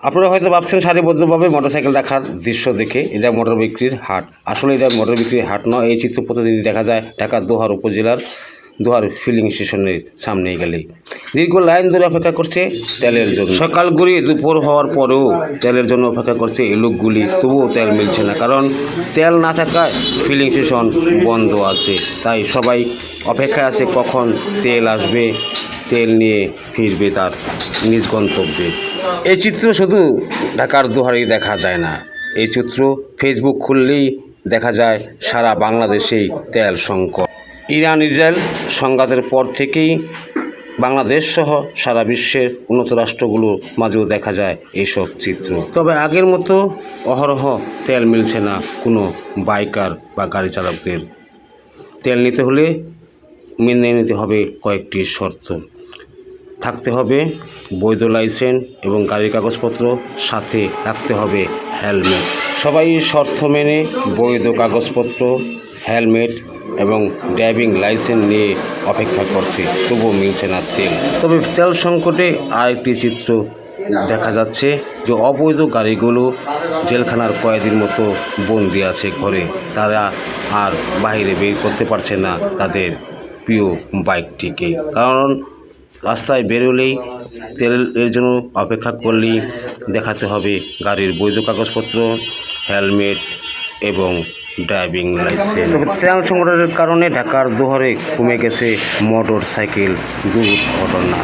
আপনারা হয়তো ভাবছেন সারিবদ্ধভাবে মোটরসাইকেল রাখার দৃশ্য দেখে এটা মোটর বিক্রির হাট। আসলে এটা মোটর বিক্রির হাট নয়। এই চিত্র প্রতিদিনই দেখা যায় ঢাকার দোহার উপজেলার দোহার ফিলিং স্টেশনের সামনে গেলেই। দীর্ঘ লাইন ধরে অপেক্ষা করছে তেলের জন্য। সকাল গড়িয়ে দুপুর হওয়ার পরেও তেলের জন্য অপেক্ষা করছে এই লোকগুলি, তবুও তেল মিলছে না। কারণ তেল না থাকায় ফিলিং স্টেশন বন্ধ আছে। তাই সবাই অপেক্ষায় আছে কখন তেল আসবে, তেল নিয়ে ফিরবে তার নিজ গন্তব্যে। এই চিত্র শুধু ঢাকার দোহারেই দেখা যায় না। এই চিত্র ফেসবুক খুললেই দেখা যায় সারা বাংলাদেশেই তেল সংকট। ইরান ইসরায়েল সংঘাতের পর থেকেই বাংলাদেশ সহ সারা বিশ্বের উন্নত রাষ্ট্রগুলোর মাঝেও দেখা যায় এইসব চিত্র। তবে আগের মতো অহরহ তেল মিলছে না কোনো বাইকার বা গাড়ি চালকদের। তেল নিতে হলে মেনে নিতে হবে কয়েকটি শর্ত। থাকতে হবে বৈধ লাইসেন্স এবং গাড়ির কাগজপত্র, সাথে রাখতে হবে হেলমেট। সবাই শর্ত মেনে বৈধ কাগজপত্র, হেলমেট এবং ড্রাইভিং লাইসেন্স নিয়ে অপেক্ষা করছে, তবুও মিলছে না তেল। তবে তেল সংকটে আরেকটি চিত্র দেখা যাচ্ছে যে অবৈধ গাড়িগুলো জেলখানার কয়েদির মতো বন্দি আছে ঘরে। তারা আর বাইরে বের করতে পারছে না তাদের প্রিয় বাইকটিকে। কারণ রাস্তায় বেরোলেই তেলের জন্য অপেক্ষা করলেই দেখাতে হবে গাড়ির বৈধ কাগজপত্র, হেলমেট এবং ড্রাইভিং লাইসেন্স। তবে তেল সংকটের কারণে ঢাকার দোহারে কমে গেছে মোটর সাইকেল দুর্ঘটনা।